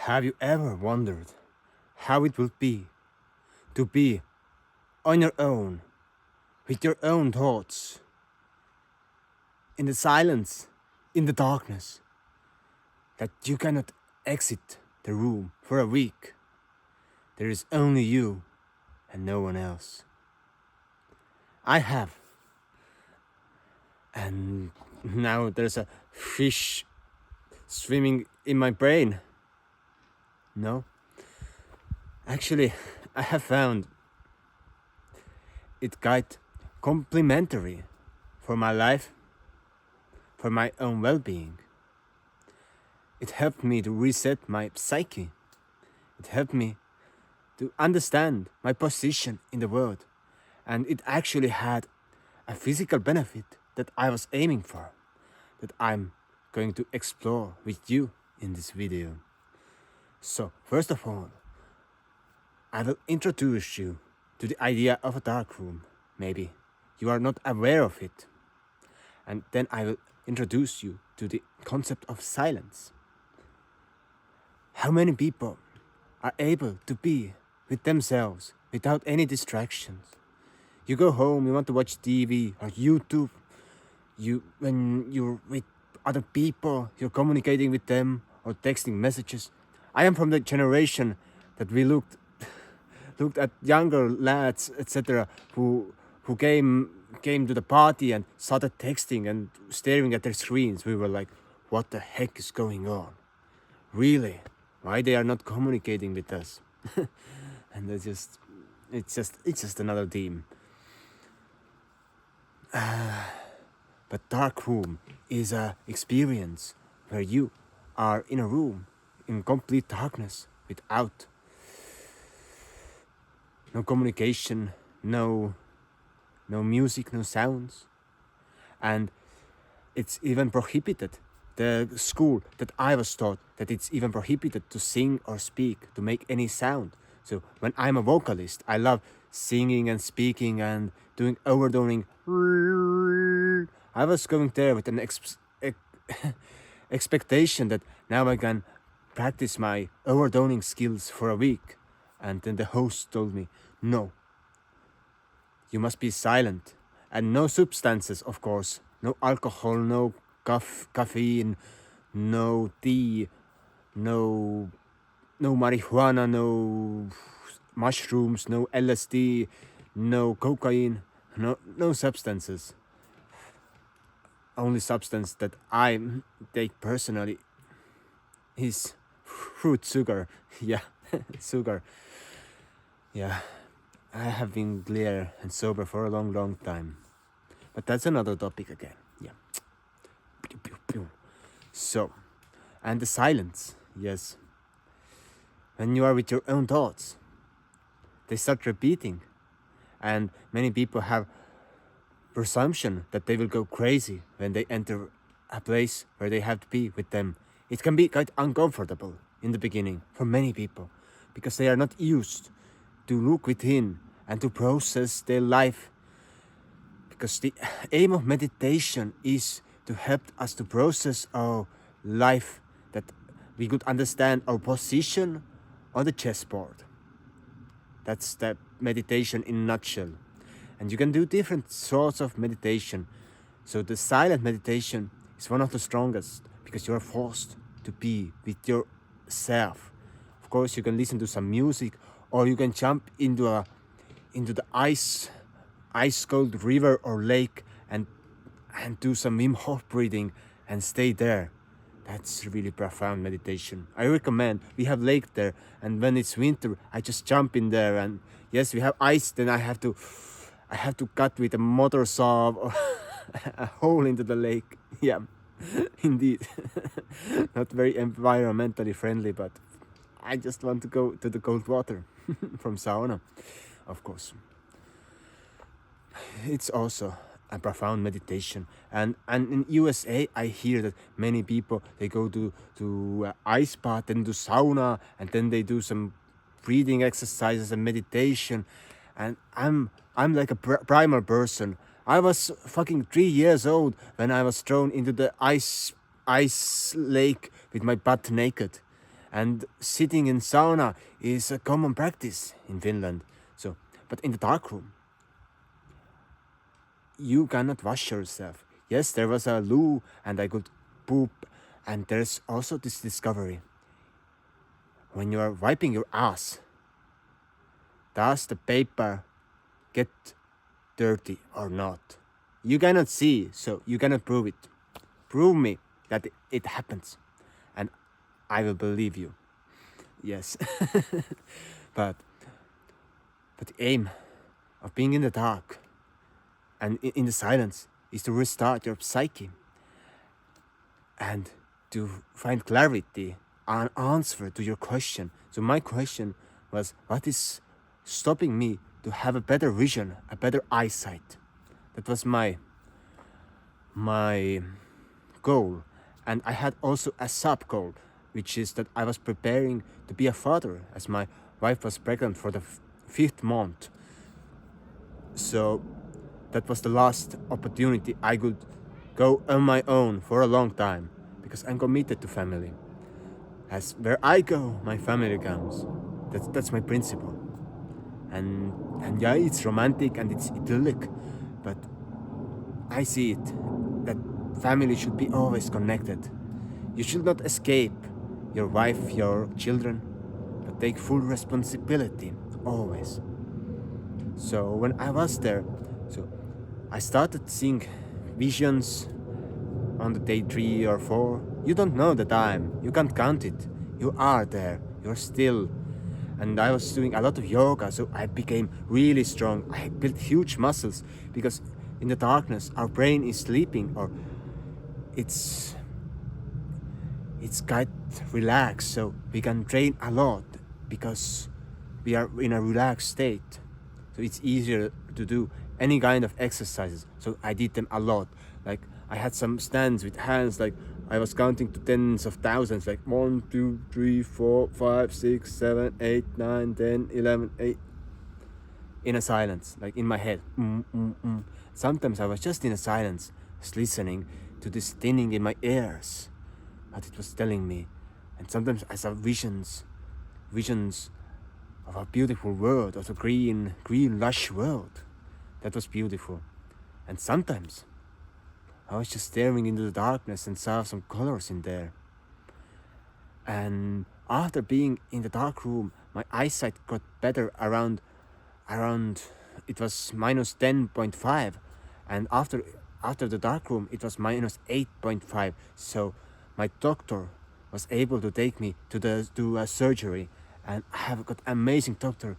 Have you ever wondered how it would be to be on your own, with your own thoughts, in the silence, in the darkness, that you cannot exit the room for a week? There is only you and no one else. I have. And now there's a fish swimming in my brain. No. Actually, I have found it quite complementary for my life, for my own well-being. It helped me to reset my psyche. It helped me to understand my position in the world. And it actually had a physical benefit that I was aiming for, that I'm going to explore with you in this video. So, first of all, I will introduce you to the idea of a dark room. Maybe you are not aware of it. And then I will introduce you to the concept of silence. How many people are able to be with themselves without any distractions? You go home, you want to watch TV or YouTube. When you're with other people, you're communicating with them or texting messages. I am from the generation that we looked at younger lads, etc., who came to the party and started texting and staring at their screens. We were like, what the heck is going on? Really? Why they are not communicating with us? And it's just another team. But dark room is a experience where you are in a room in complete darkness, without no communication, no music, no sounds. And it's even prohibited. The school that I was taught, that it's even prohibited to sing or speak, to make any sound. So when I'm a vocalist, I love singing and speaking and doing overtoning. I was going there with an expectation that now I can practice my overtoning skills for a week. And then the host told me, no, you must be silent. And no substances, of course. No alcohol, no caffeine, no tea, no marijuana, no mushrooms, no LSD, no cocaine, no substances. Only substance that I take personally is fruit sugar. Yeah, sugar. Yeah, I have been clear and sober for a long time. But that's another topic again. Yeah. So, and the silence, yes. When you are with your own thoughts, they start repeating. And many people have presumption that they will go crazy when they enter a place where they have to be with them. It can be quite uncomfortable in the beginning for many people, because they are not used to look within and to process their life. Because the aim of meditation is to help us to process our life, that we could understand our position on the chessboard. That's the meditation in a nutshell. And you can do different sorts of meditation. So the silent meditation is one of the strongest, because you are forced to be with yourself. Of course, you can listen to some music, or you can jump into the ice cold river or lake and do some Wim Hof breathing and stay there. That's really profound meditation. I recommend. We have lake there, and when it's winter, I just jump in there. And yes, we have ice. Then I have to cut with a motor saw or a hole into the lake. Yeah, indeed. Not very environmentally friendly, but I just want to go to the cold water from sauna, of course. It's also a profound meditation, and in USA I hear that many people, they go to ice bath, then do sauna, and then they do some breathing exercises and meditation. And I'm like a primal person. I was fucking 3 years old when I was thrown into the ice lake with my butt naked, and sitting in sauna is a common practice in Finland. So, but in the dark room, you cannot wash yourself. Yes, there was a loo and I could poop, and there's also this discovery. When you are wiping your ass, does the paper get dirty or not? You cannot see, so you cannot prove it. Prove me that it happens, and I will believe you. Yes. but the aim of being in the dark and in the silence is to restart your psyche and to find clarity, an answer to your question. So my question was, what is stopping me to have a better vision, a better eyesight? That was my goal. And I had also a sub goal, which is that I was preparing to be a father, as my wife was pregnant for the 5th month. So that was the last opportunity I could go on my own for a long time, because I'm committed to family. As where I go, my family comes. That's my principle. And yeah, it's romantic and it's idyllic, but I see it that family should be always connected. You should not escape your wife, your children, but take full responsibility always. So when I was there, so I started seeing visions on the day 3 or 4. You don't know the time, you can't count it. You are there, you're still. And I was doing a lot of yoga, so I became really strong. I built huge muscles, because in the darkness our brain is sleeping, or it's quite relaxed, so we can train a lot because we are in a relaxed state. So it's easier to do any kind of exercises. So I did them a lot. Like I had some stands with hands, like I was counting to tens of thousands, like 1, 2, 3, 4, 5, 6, 7, 8, 9, 10, 11, 8, in a silence, like in my head. Sometimes I was just in a silence, just listening to this thinning in my ears, what it was telling me. And sometimes I saw visions of a beautiful world, of a green, lush world. That was beautiful. And sometimes I was just staring into the darkness and saw some colors in there. And after being in the dark room, my eyesight got better around it was minus 10.5, and after the dark room it was minus 8.5. So my doctor was able to take me to a surgery, and I have got amazing doctor,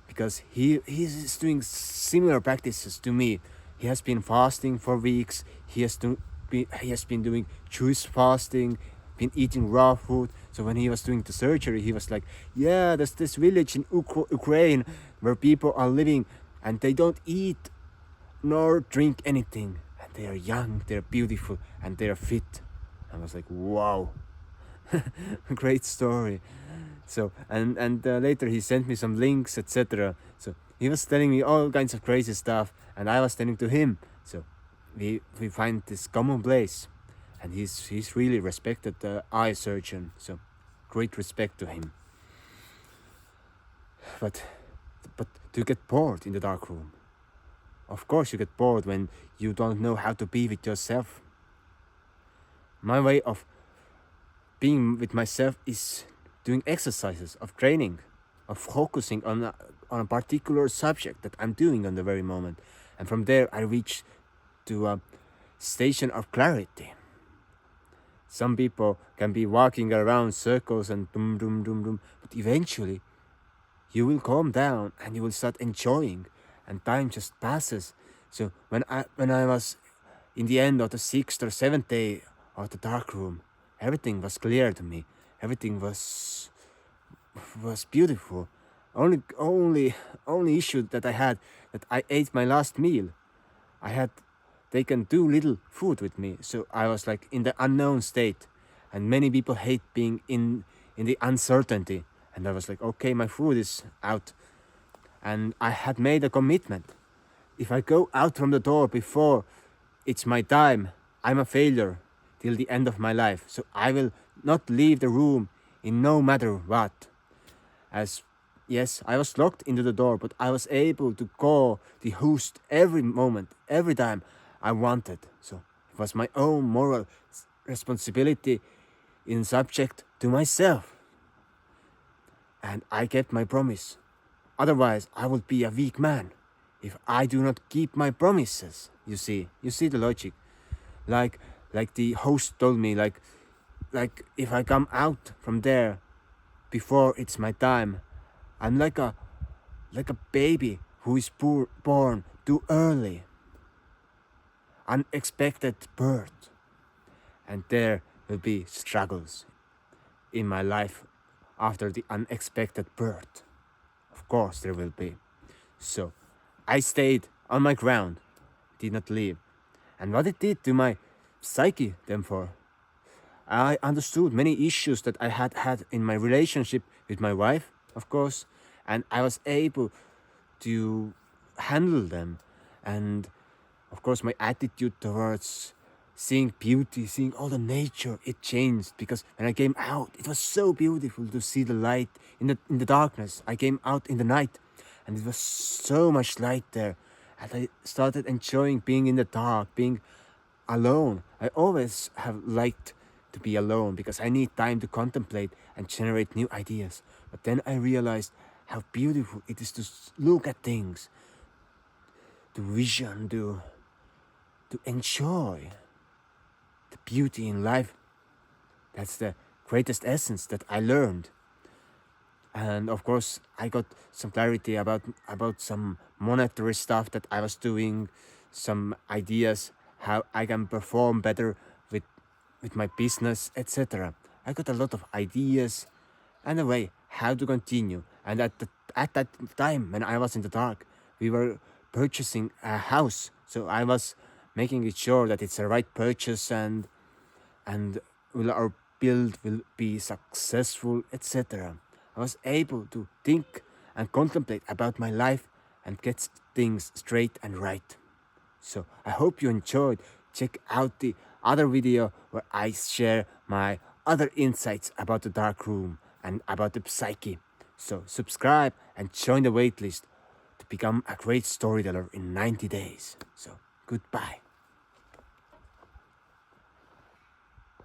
because he's doing similar practices to me. He has been fasting for weeks. He has been doing juice fasting, been eating raw food. So when he was doing the surgery, he was like, yeah, there's this village in Ukraine where people are living and they don't eat nor drink anything. And they are young, they're beautiful, and they're fit. I was like, wow, great story. So, and later he sent me some links, etc. So he was telling me all kinds of crazy stuff, and I was telling to him. So we find this common place, and he's really respected eye surgeon. So great respect to him. But to get bored in the dark room. Of course you get bored when you don't know how to be with yourself. My way of being with myself is doing exercises, of training, of focusing on a particular subject that I'm doing on the very moment. And from there I reach to a station of clarity. Some people can be walking around circles and dum dum dum dum, but eventually you will calm down and you will start enjoying, and time just passes. So when I was in the end of the 6th or 7th day of the dark room, everything was clear to me. Everything was beautiful. Only issue that I had, that I ate my last meal. I had taken too little food with me, so I was like in the unknown state, and many people hate being in the uncertainty. And I was like, okay, my food is out, and I had made a commitment. If I go out from the door before it's my time, I'm a failure till the end of my life. So I will not leave the room in no matter what. As yes, I was locked into the door, but I was able to call the host every moment, every time I wanted. So it was my own moral responsibility in subject to myself. And I kept my promise. Otherwise, I would be a weak man if I do not keep my promises. You see the logic. Like, like the host told me, like if I come out from there before it's my time, I'm like a baby who is born too early, unexpected birth, and there will be struggles in my life after the unexpected birth. Of course, there will be. So, I stayed on my ground, did not leave, and what it did to my psyche, therefore, I understood many issues that I had in my relationship with my wife, of course, and I was able to handle them. And of course, my attitude towards seeing beauty, seeing all the nature, it changed because when I came out, it was so beautiful to see the light in the darkness. I came out in the night, and it was so much light there, and I started enjoying being in the dark, being alone. I always have liked to be alone because I need time to contemplate and generate new ideas. But then I realized how beautiful it is to look at things, to vision, to enjoy the beauty in life. That's the greatest essence that I learned. And of course, I got some clarity about some monetary stuff that I was doing, some ideas how I can perform better with with my business, etc. I got a lot of ideas and a way how to continue. And at that time when I was in the dark, we were purchasing a house, so I was making it sure that it's the right purchase and will our build will be successful, etc. I was able to think and contemplate about my life and get things straight and right. So I hope you enjoyed. Check out the other video where I share my other insights about the dark room and about the psyche. So subscribe and join the waitlist to become a great storyteller in 90 days. So goodbye.